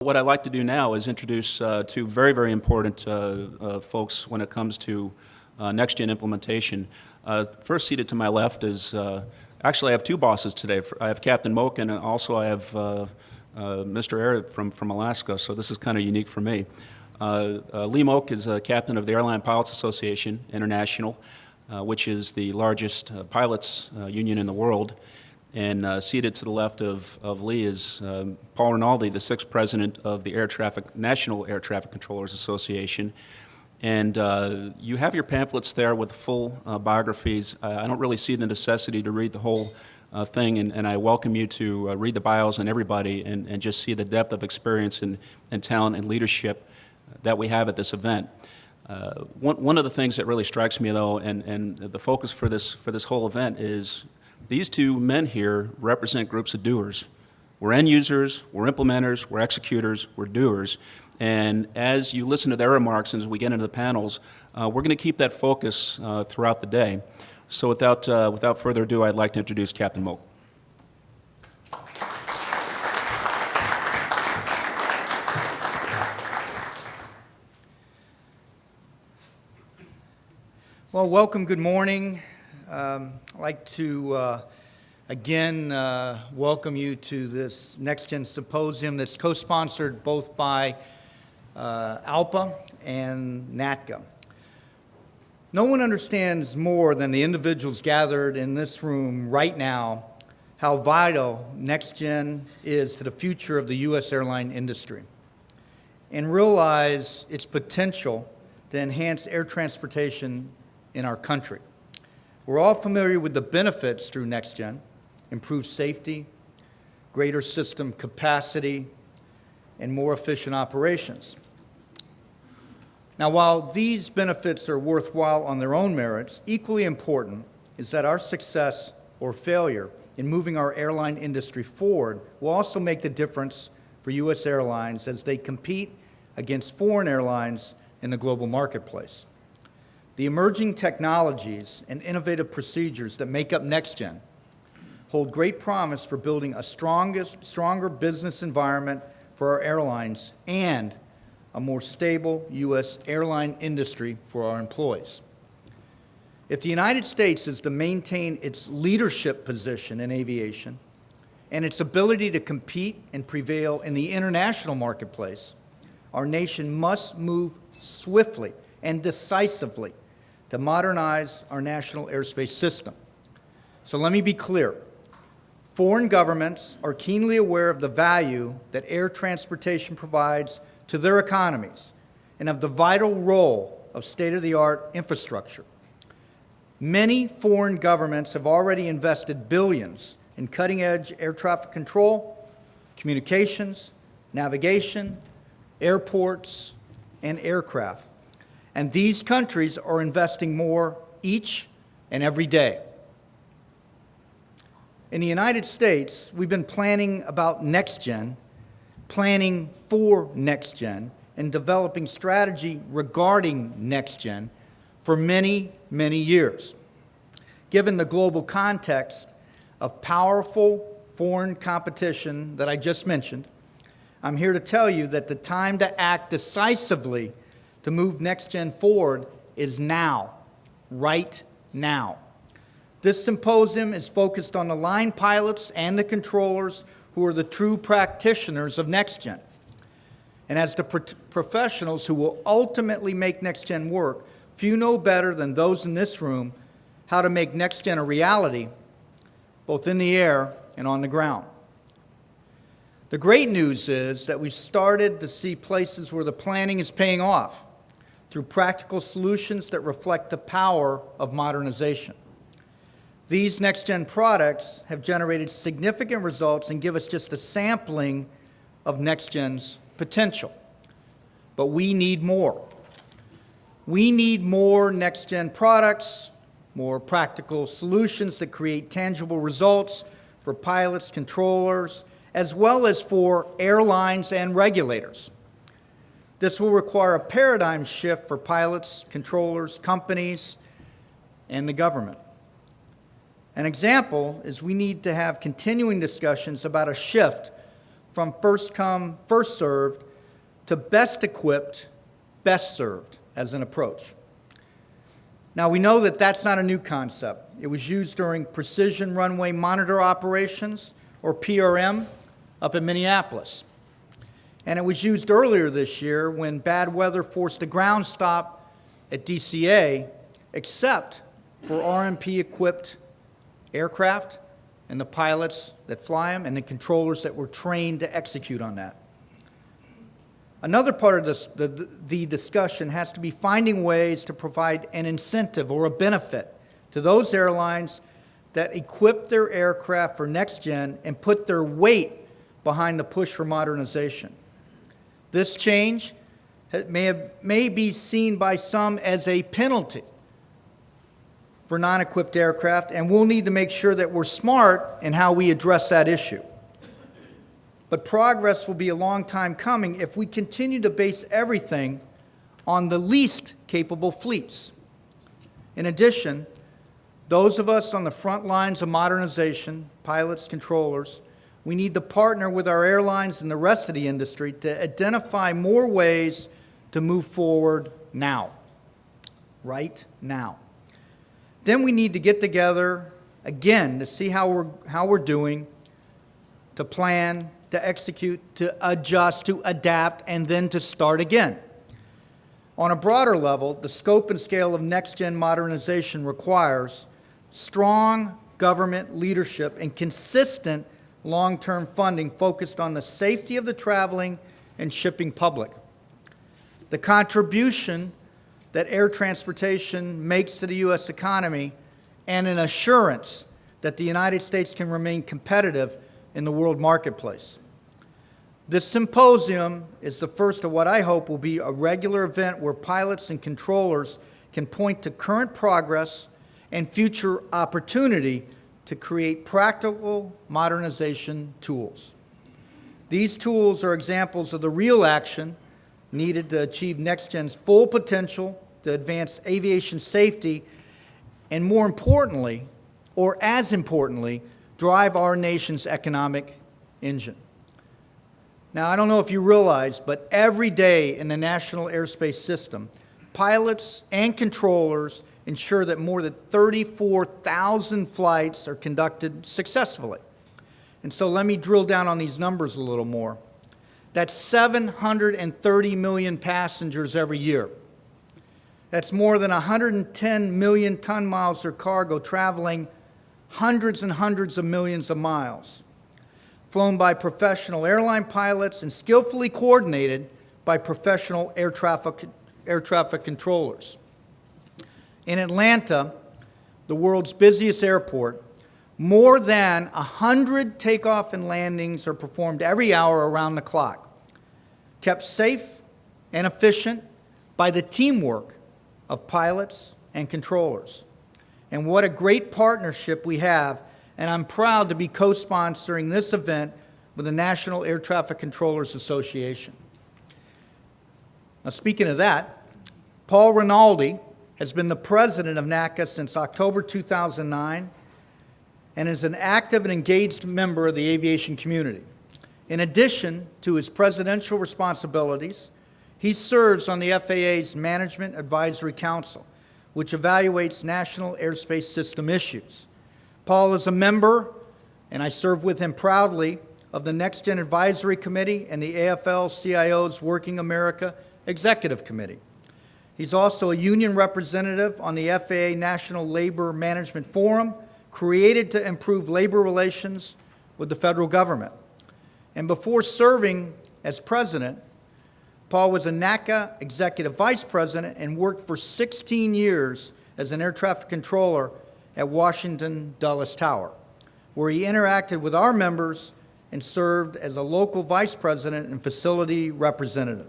What I'd like to do now is introduce two very, very important folks when it comes to NextGEN implementation. First seated to my left is, actually I have two bosses today. I have Captain Moak, and also I have Mr. Air from Alaska, so this is kind of unique for me. Lee Moak is a captain of the Airline Pilots Association International, which is the largest pilots union in the world. And seated to the left of Lee is Paul Rinaldi, the sixth president of the National Air Traffic Controllers Association. And you have your pamphlets there with full biographies. I don't really see the necessity to read the whole thing, and I welcome you to read the bios on everybody and just see the depth of experience and talent and leadership that we have at this event. One of the things that really strikes me, though, and the focus for this whole event is these two men here represent groups of doers. We're end users, we're implementers, we're executors, we're doers. And as you listen to their remarks and as we get into the panels, we're going to keep that focus throughout the day. So without further ado, I'd like to introduce Captain Moak. Well, welcome, good morning. I'd like to again welcome you to this NextGEN Symposium that's co-sponsored both by ALPA and NATCA. No one understands more than the individuals gathered in this room right now how vital NextGEN is to the future of the U.S. airline industry, and realize its potential to enhance air transportation in our country. We're all familiar with the benefits through NextGEN: improved safety, greater system capacity, and more efficient operations. Now, while these benefits are worthwhile on their own merits, equally important is that our success or failure in moving our airline industry forward will also make the difference for U.S. airlines as they compete against foreign airlines in the global marketplace. The emerging technologies and innovative procedures that make up NextGEN hold great promise for building a stronger business environment for our airlines and a more stable U.S. airline industry for our employees. If the United States is to maintain its leadership position in aviation and its ability to compete and prevail in the international marketplace, our nation must move swiftly and decisively to modernize our national airspace system. So let me be clear. Foreign governments are keenly aware of the value that air transportation provides to their economies and of the vital role of state-of-the-art infrastructure. Many foreign governments have already invested billions in cutting-edge air traffic control, communications, navigation, airports, and aircraft. And these countries are investing more each and every day. In the United States, we've been planning about NextGEN, planning for NextGEN, and developing strategy regarding NextGEN for many, many years. Given the global context of powerful foreign competition that I just mentioned, I'm here to tell you that the time to act decisively to move NextGEN forward is now, right now. This symposium is focused on the line pilots and the controllers who are the true practitioners of NextGEN. And as the professionals who will ultimately make NextGEN work, few know better than those in this room how to make NextGEN a reality, both in the air and on the ground. The great news is that we've started to see places where the planning is paying off through practical solutions that reflect the power of modernization. These NextGEN products have generated significant results and give us just a sampling of NextGEN's potential. But we need more. We need more NextGEN products, more practical solutions that create tangible results for pilots, controllers, as well as for airlines and regulators. This will require a paradigm shift for pilots, controllers, companies, and the government. An example is we need to have continuing discussions about a shift from first come, first served to best equipped, best served as an approach. Now, we know that that's not a new concept. It was used during Precision Runway Monitor Operations, or PRM, up in Minneapolis. And it was used earlier this year when bad weather forced a ground stop at DCA, except for RMP-equipped aircraft and the pilots that fly them and the controllers that were trained to execute on that. Another part of this, the discussion has to be finding ways to provide an incentive or a benefit to those airlines that equip their aircraft for NextGen and put their weight behind the push for modernization. This change may be seen by some as a penalty for non-equipped aircraft, and we'll need to make sure that we're smart in how we address that issue. But progress will be a long time coming if we continue to base everything on the least capable fleets. In addition, those of us on the front lines of modernization, pilots, controllers, we need to partner with our airlines and the rest of the industry to identify more ways to move forward now, right now. Then we need to get together again to see how we're doing, to plan, to execute, to adjust, to adapt, and then to start again. On a broader level, the scope and scale of NextGen modernization requires strong government leadership and consistent long-term funding focused on the safety of the traveling and shipping public. The contribution that air transportation makes to the U.S. economy and an assurance that the United States can remain competitive in the world marketplace. This symposium is the first of what I hope will be a regular event where pilots and controllers can point to current progress and future opportunity to create practical modernization tools. These tools are examples of the real action needed to achieve NextGen's full potential to advance aviation safety and, more importantly, or as importantly, drive our nation's economic engine. Now, I don't know if you realize, but every day in the national airspace system, pilots and controllers ensure that more than 34,000 flights are conducted successfully. And so let me drill down on these numbers a little more. That's 730 million passengers every year. That's more than 110 million ton miles of cargo traveling hundreds and hundreds of millions of miles, flown by professional airline pilots and skillfully coordinated by professional air traffic controllers. In Atlanta, the world's busiest airport, more than 100 takeoff and landings are performed every hour around the clock, kept safe and efficient by the teamwork of pilots and controllers. And what a great partnership we have, and I'm proud to be co-sponsoring this event with the National Air Traffic Controllers Association. Now, speaking of that, Paul Rinaldi has been the president of NACA since October 2009 and is an active and engaged member of the aviation community. In addition to his presidential responsibilities, he serves on the FAA's Management Advisory Council, which evaluates national airspace system issues. Paul is a member, and I serve with him proudly, of the NextGen Advisory Committee and the AFL-CIO's Working America Executive Committee. He's also a union representative on the FAA National Labor Management Forum, created to improve labor relations with the federal government. And before serving as president, Paul was a NACA executive vice president and worked for 16 years as an air traffic controller at Washington Dulles Tower, where he interacted with our members and served as a local vice president and facility representative.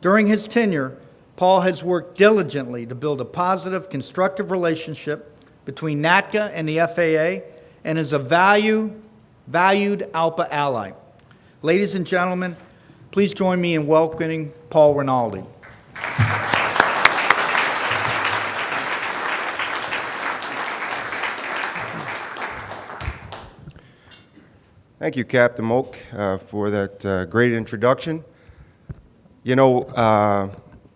During his tenure, Paul has worked diligently to build a positive, constructive relationship between NACA and the FAA and is a valued ALPA ally. Ladies and gentlemen, please join me in welcoming Paul Rinaldi. Thank Thank you, Captain Moak, for that great introduction. You know,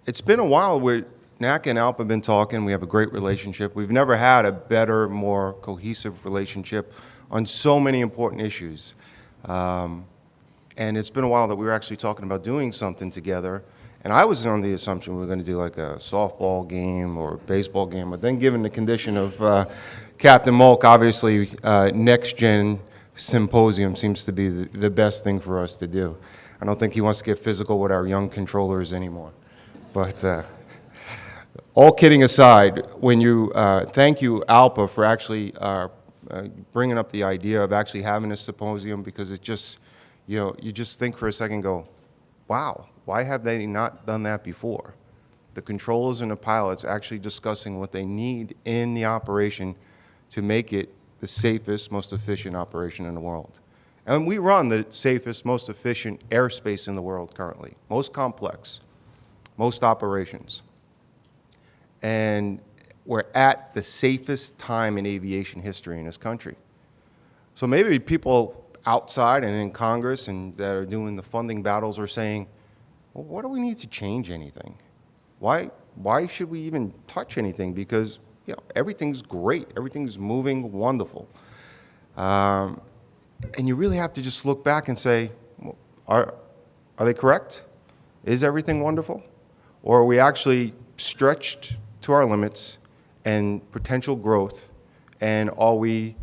it's been a while where NACA and ALPA have been talking. We have a great relationship. We've never had a better, more cohesive relationship on so many important issues. And it's been a while that we were actually talking about doing something together. And I was on the assumption we were going to do like a softball game or a baseball game. But then given the condition of Captain Moak, obviously NextGEN Symposium seems to be the best thing for us to do. I don't think he wants to get physical with our young controllers anymore. But all kidding aside, when you thank you, ALPA, for actually bringing up the idea of actually having a symposium, because it just, you know, you just think for a second, go, wow, why have they not done that before? The controllers and the pilots actually discussing what they need in the operation to make it the safest, most efficient operation in the world. And we run the safest, most efficient airspace in the world currently, most complex, most operations. And we're at the safest time in aviation history in this country. So maybe people outside and in Congress and that are doing the funding battles are saying, well, what do we need to change anything? Why should we even touch anything? Because you know, everything's great, everything's moving wonderful. And you really have to just look back and say, well, are they correct? Is everything wonderful? Or are we actually stretched to our limits and potential growth, and are we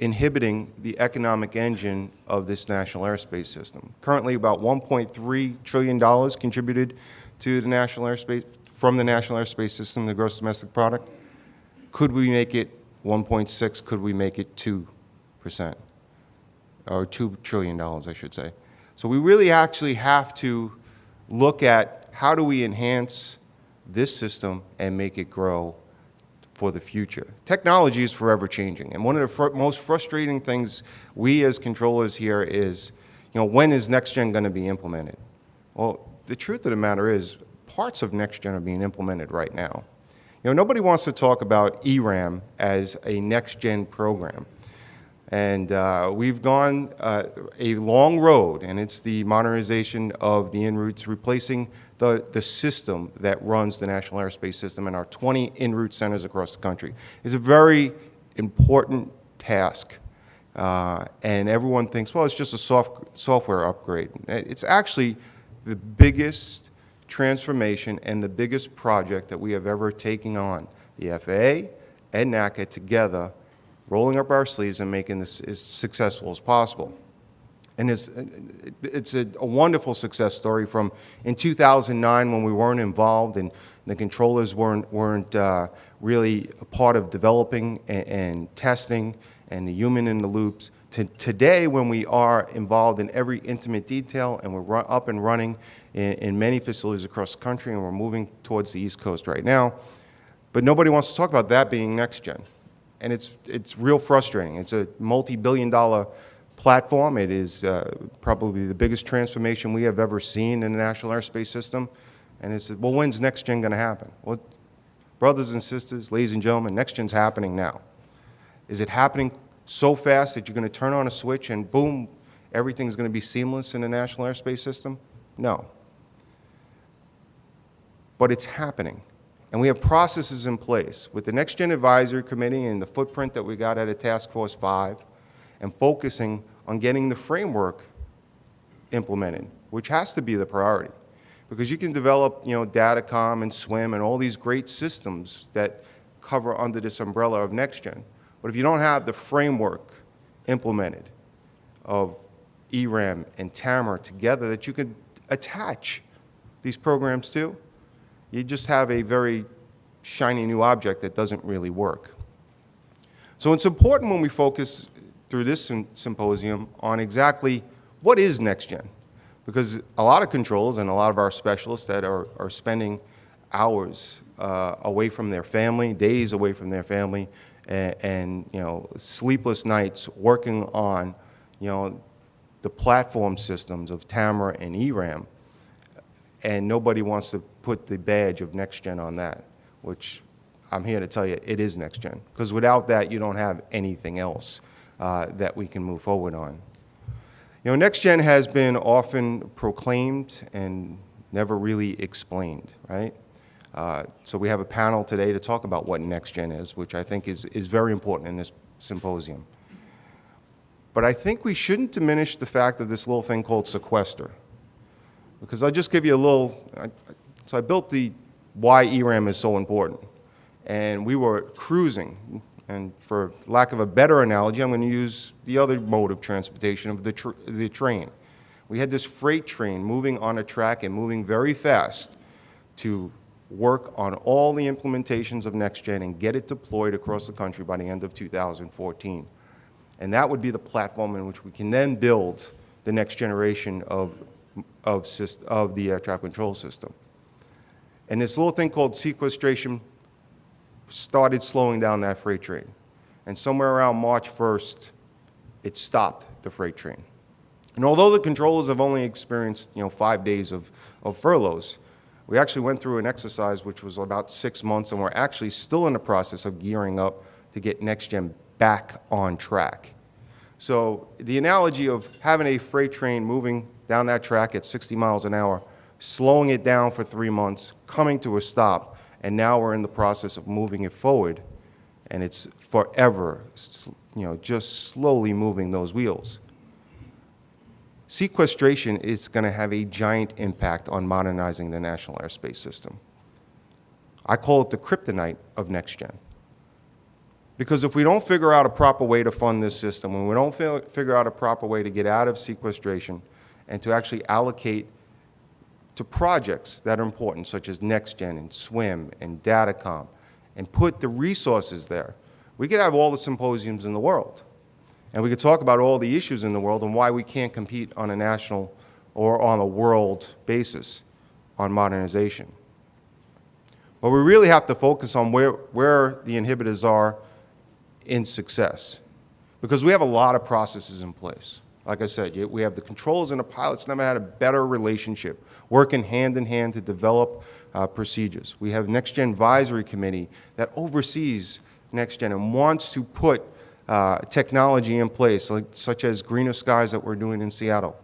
inhibiting the economic engine of this national airspace system? Currently, about $1.3 trillion contributed to the national airspace, from the national airspace system, the gross domestic product. Could we make it 1.6? Could we make it 2%? Or $2 trillion, I should say. So we really actually have to look at how do we enhance this system and make it grow for the future. Technology is forever changing, and one of the most frustrating things we as controllers here is, you know, when is NextGEN going to be implemented? Well, the truth of the matter is, parts of NextGEN are being implemented right now. You know, nobody wants to talk about ERAM as a NextGEN program. And we've gone a long road, and it's the modernization of the en routes, replacing the system that runs the national airspace system in our 20 en route centers across the country. It's a very important task. And everyone thinks, well, it's just a software upgrade. It's actually the biggest transformation and the biggest project that we have ever taken on. The FAA and NACA together, rolling up our sleeves and making this as successful as possible. And it's a wonderful success story from in 2009 when we weren't involved and the controllers weren't really a part of developing and testing and the human in the loops, to today when we are involved in every intimate detail and we're up and running in many facilities across the country, and we're moving towards the East Coast right now. But nobody wants to talk about that being NextGEN. And it's real frustrating. It's a multi-billion-dollar platform. It is probably the biggest transformation we have ever seen in the national airspace system. And it's, well, when's NextGEN going to happen? Well, brothers and sisters, ladies and gentlemen, NextGEN's happening now. Is it happening so fast that you're going to turn on a switch and boom, everything's going to be seamless in the national airspace system? No. But it's happening. And we have processes in place with the NextGEN Advisory Committee and the footprint that we got at a Task Force 5, and focusing on getting the framework implemented, which has to be the priority. Because you can develop, you know, Datacom and SWIM and all these great systems that cover under this umbrella of NextGEN. But if you don't have the framework implemented of ERAM and TAMR together that you can attach these programs to, you just have a very shiny new object that doesn't really work. So it's important when we focus through this symposium on exactly what is NextGEN. Because a lot of controls and a lot of our specialists that are spending hours away from their family, days away from their family, and you know, sleepless nights working on, you know, the platform systems of TAMR and ERAM, and nobody wants to put the badge of NextGEN on that, which I'm here to tell you, it is NextGEN. Because without that, you don't have anything else that we can move forward on. You know, NextGen has been often proclaimed and never really explained, right? So we have a panel today to talk about what NextGen is, which I think is very important in this symposium. But I think we shouldn't diminish the fact of this little thing called sequester. Because I'll just give you a little, so I built the why ERAM is so important. And we were cruising, and for lack of a better analogy, I'm going to use the other mode of transportation of the train. We had this freight train moving on a track and moving very fast to work on all the implementations of NextGen and get it deployed across the country by the end of 2014. And that would be the platform in which we can then build the next generation of the air traffic control system. And this little thing called sequestration started slowing down that freight train. And somewhere around March 1st, it stopped the freight train. And although the controllers have only experienced 5 days of furloughs, we actually went through an exercise which was about 6 months, and we're actually still in the process of gearing up to get NextGen back on track. So the analogy of having a freight train moving down that track at 60 miles an hour, slowing it down for 3 months, coming to a stop, and now we're in the process of moving it forward, and it's forever, just slowly moving those wheels. Sequestration is going to have a giant impact on modernizing the national airspace system. I call it the kryptonite of NextGen. Because if we don't figure out a proper way to fund this system, when we don't figure out a proper way to get out of sequestration and to actually allocate to projects that are important, such as NextGen and SWIM and Datacom, and put the resources there, we could have all the symposiums in the world. And we could talk about all the issues in the world and why we can't compete on a national or on a world basis on modernization. But we really have to focus on where the inhibitors are in success. Because we have a lot of processes in place. Like I said, we have the controls and the pilots never had a better relationship, working hand in hand to develop procedures. We have NextGen Advisory Committee that oversees NextGen and wants to put technology in place, such as greener skies that we're doing in Seattle.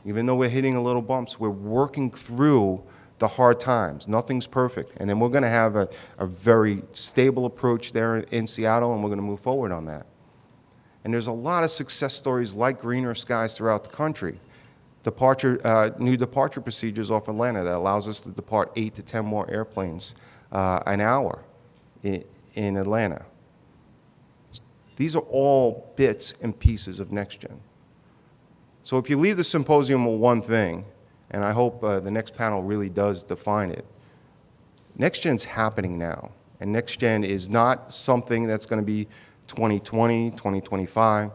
Even though we're hitting a little bumps, we're working through the hard times. Nothing's perfect. And then we're going to have a very stable approach there in Seattle, and we're going to move forward on that. And there's a lot of success stories like greener skies throughout the country. New departure procedures off Atlanta that allows us to depart 8 to 10 more airplanes an hour in Atlanta. These are all bits and pieces of NextGen. So if you leave the symposium with one thing, and I hope the next panel really does define it, NextGen's happening now. And NextGen is not something that's going to be 2020, 2025.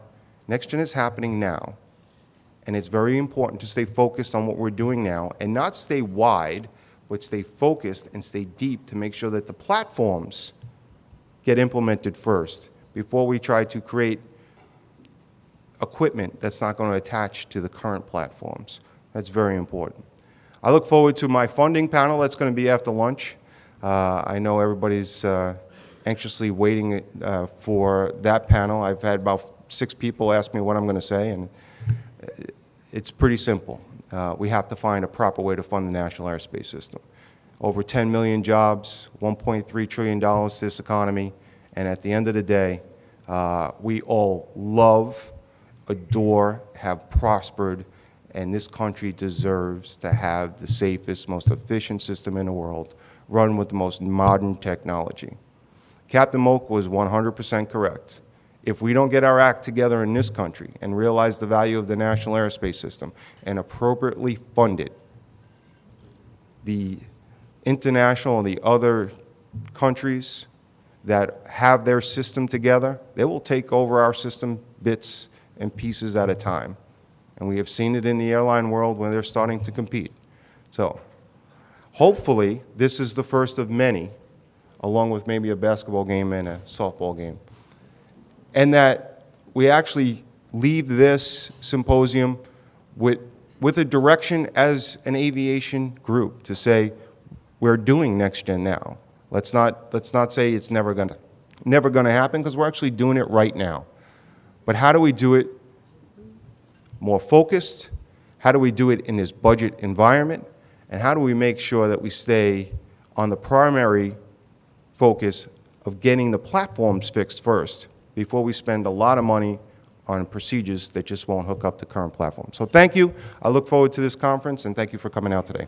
NextGen is happening now. And it's very important to stay focused on what we're doing now and not stay wide, but stay focused and stay deep to make sure that the platforms get implemented first before we try to create equipment that's not going to attach to the current platforms. That's very important. I look forward to my funding panel that's going to be after lunch. I know everybody's anxiously waiting for that panel. I've had about 6 people ask me what I'm going to say, and it's pretty simple. We have to find a proper way to fund the national airspace system. Over 10 million jobs, $1.3 trillion to this economy, and at the end of the day, we all love, adore, have prospered, and this country deserves to have the safest, most efficient system in the world, run with the most modern technology. Captain Moak was 100% correct. If we don't get our act together in this country and realize the value of the national airspace system and appropriately fund it, the international and the other countries that have their system together, they will take over our system bits and pieces at a time. And we have seen it in the airline world when they're starting to compete. So hopefully this is the first of many, along with maybe a basketball game and a softball game. And that we actually leave this symposium with a direction as an aviation group to say, we're doing NextGen now. Let's not say it's never gonna happen, because we're actually doing it right now. But how do we do it more focused? How do we do it in this budget environment? And how do we make sure that we stay on the primary focus of getting the platforms fixed first before we spend a lot of money on procedures that just won't hook up to current platforms? So thank you. I look forward to this conference, and thank you for coming out today.